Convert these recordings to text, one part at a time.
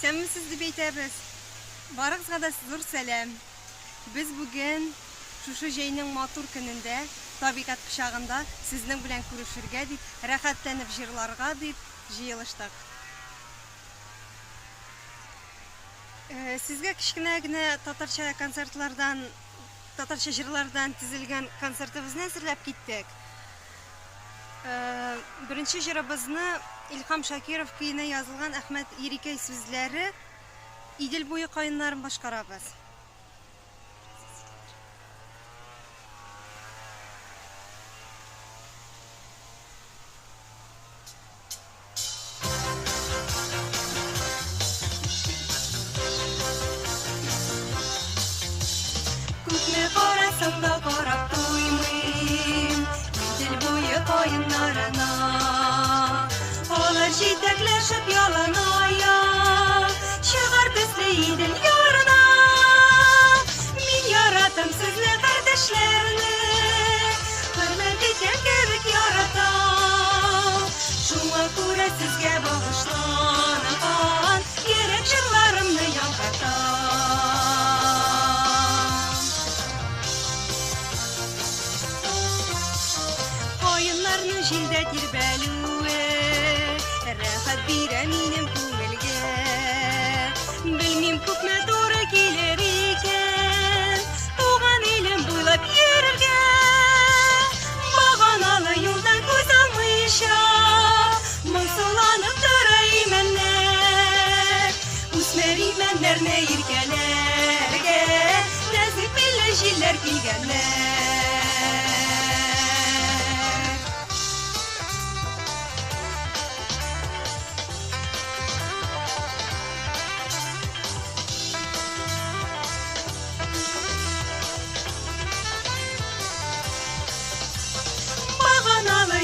Исәнмесез дип әйтәбез. Барыгызга да зур сәлам. Без бүген шушы җәйнең матур көнендә, табигать кочагында сезнең белән күрешергә дип, рәхәтләнеп җырларга дип җыелыштык. Сезгә кичкенә генә татарча концертлардан, татарча җырлардан төзелгән концертыбызны әзерләп киттек. Беренче җырыбызны Илһам Шакиров көенә язылган Әхмәт Ирекәй сүзләре Идел буе каеннарын башкарабыз. Күпне карасам да карап туймыйм Идел буе каеннарына. Алар җитәкләшеп яланaya чыгар төсле Идел ярына. Мин яратам сезне, кардәшләрне, хөрмәт иткән кебек яратам. Шуңа күрә сезгә багышланган йөрәк җырларымны яңгыртам. Каеннарның җилдә тирбәлүе рәхәт бирә минем күңелгә. Белмим күпме туры килер икән туган илем буйлап йөрергә. Баганалы юлдан күз алмыйча моңсуланып тора имәннәр. Үсмер имәннәрне иркәләргә нәзик билле җилләр килгәннәр.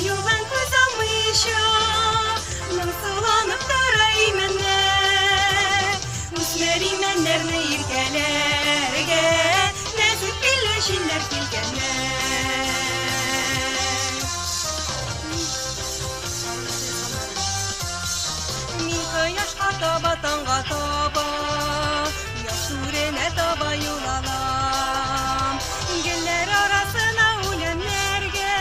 Юлдан күз алмыйча моңсуланып тора имәннәр. Үсмер имәннәрне иркәләргә нәзик билле җилләр килгәннәр. Мин кояшка таба, таңга таба, яз сүренә таба юл алам. Гөлләр арасына үләннәргә,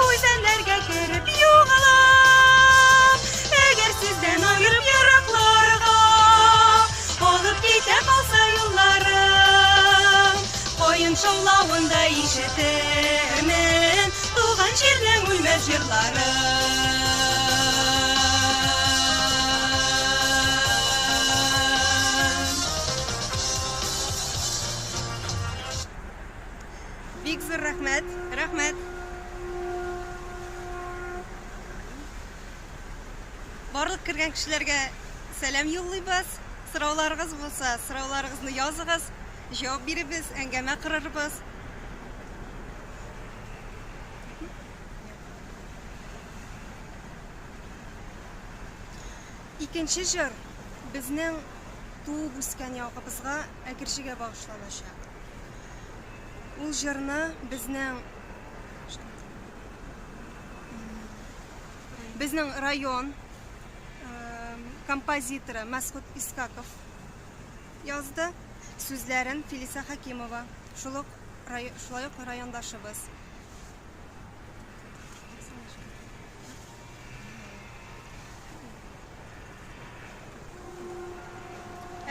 үзәннәргә кереп югалам. Әгәр сездән аерып еракларга алып китә калса юлларым, каен шаулавында ишетермен туган җирнең үлмәс җырларын. Бик зур рәхмәт, рәхмәт. Барлык кергән кешеләргә сәлам юллыйбыз. Сорауларыгыз булса, сорауларыгызны языгыз, җавап биребез, әңгәмә кырырбыз. Икенче җыр безнең туып үскән ягыбызга әкерчегә багышланачак. Ул җырны безнең район композиторы Мәсгуд Искаков язды. Сүзләрен Филиса Хакимова. Шулай ук райондашыбыз.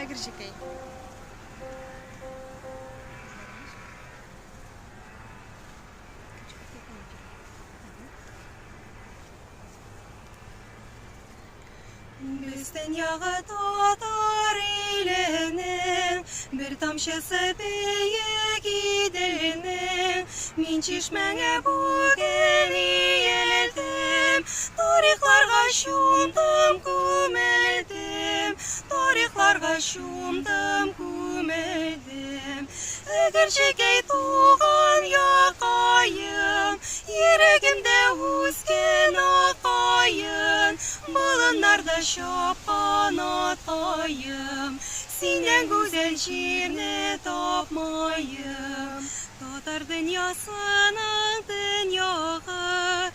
Әгерҗекәй. Бездән ягы татар иленең, бер тамчысы бөек Иделнең. Мин чишмәңә бүген иелдем, тарихларга чумдым, күмелдем. Тарихларга чумдым, күмелдем. Әгерҗекәй туган якаем, йөрәгемдә үскән акаем. Болыннарда чапкан атаем, синнән гүзәл җирне тапмаем. Татар дөньясының дөньягы,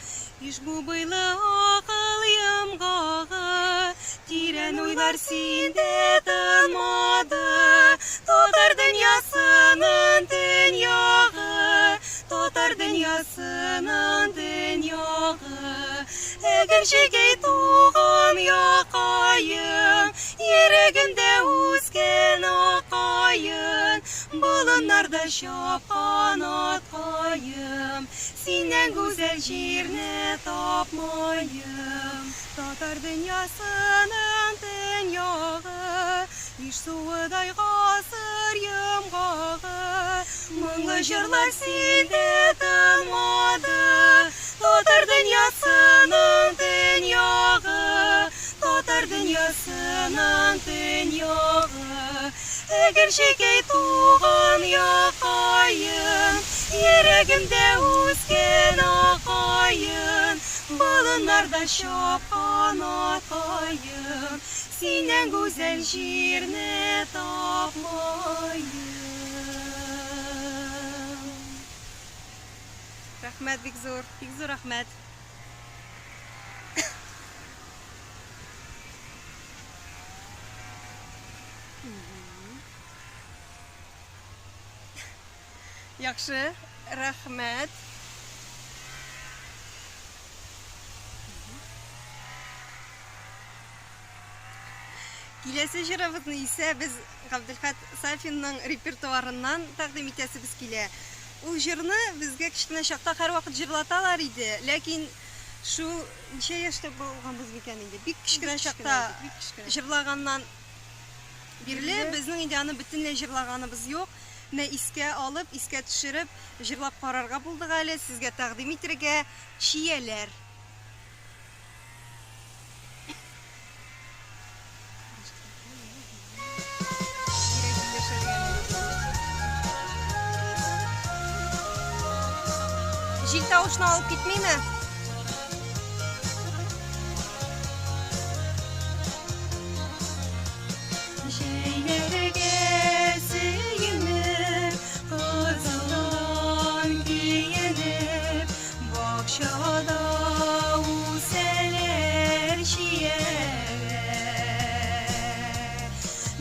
иш бу буйлы акыл ямгагы, тирән уйлар Yıllar sinde tınmadı, tutar dünyasının dünyağı, tutar dünyasının dünyağı. Eğer şekey tuğan yakayın, yüreğimde uzken akayın, bulunlarda şapkan atkayım, senden güzel şiirne tapmayım. Tatar dünyasının dünyağı, iş suuday kasır yımgağı, mыңlı жырлар сенде тынмады. Tatar dünyasının dünyağı, tatar dünyasının dünyağı. Eğer şekey tuğan yakayın, yüreğimde uzken akayın, balınlarda şapkan atayım, senden güzel şiirne tapmayım. Rahmet bik zor rahmet. Yaxşı, rahmet. Келесі жырыбызны ise biz Габделхат Сафинның репертуарынан тәкъдим итәсебез килә. Ул җырны безгә кечкенә чакта һәрвакыт җырлаталар иде, ләкин шу ничә яшьтә булганбыз микән инде? Бик кечкенә чакта җырлаганнан бирле безнең инде аны бөтенләй җырлаганыбыз юк. Менә искә алып, искә төшереп, җырлап карарга булдык әле, сезгә тәкъдим итәргә чияләр. Җил тавышын алып китмиме? Җәйләргә сөенеп, кызылдан киенеп, бакчада үсәләр чияләр.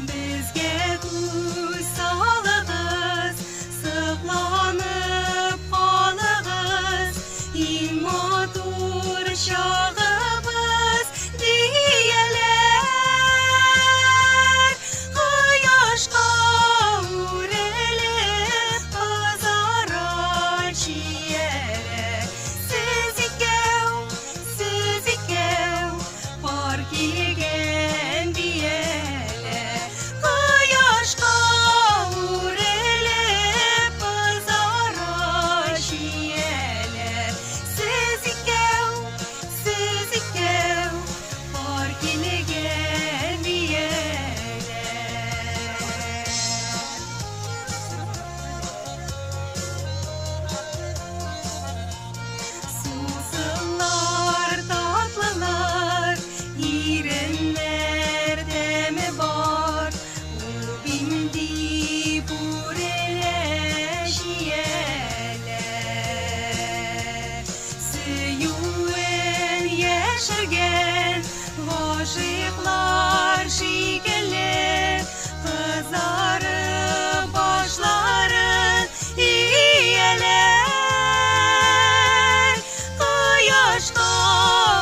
Безгә күз салыгыз, сыкланып калыгыз, иң матур чагыбыз дияләр. Кояшка үрелеп, кызара чияләр. Сез икәү, пар килгән бияләр. Кояшка үрелеп, кызара чияләр. Сез икәү, пар килгән бияләр. Сусыллар, татлылар, иреннәр дәме бар, ул бинди бүреләр чияләр. Сөюен яшергән гашыйклар шикелле, кызарып башларын ияләр. Кояшка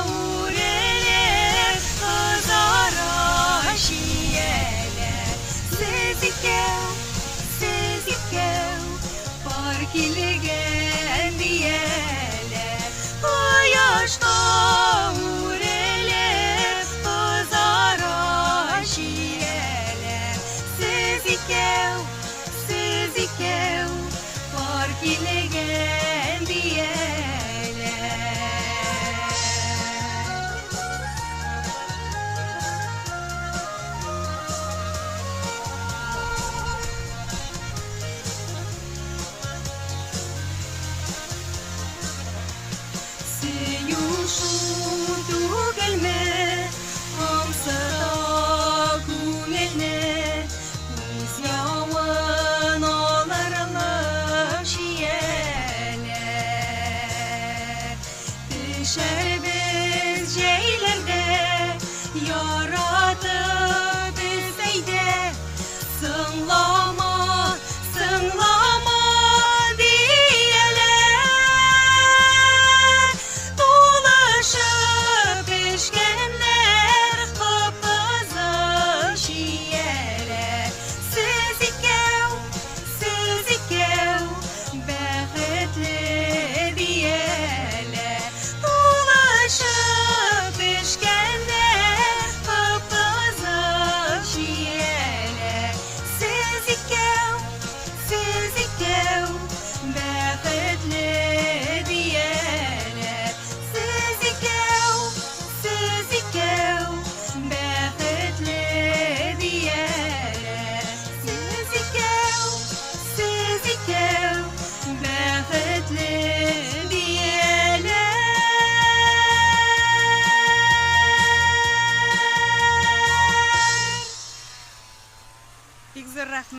үрелеп, кызара чияләр. Сез икәү, пар килгән бияләр. Кояшка үрелеп, кызара чияләр. Sınlama, sınlama diyeler. Dolaşıp eşkenler kıpkızıl şiyeler. Siz ikev, bəxtli diyeler. Dolaşıp eşkenler kıpkızıl şiyeler. Siz ikev, bəxtli diyeler. Siz ikev, bəxtli diyeler. Siz ikev, bəxtli diyeler. Big zor rəhmət.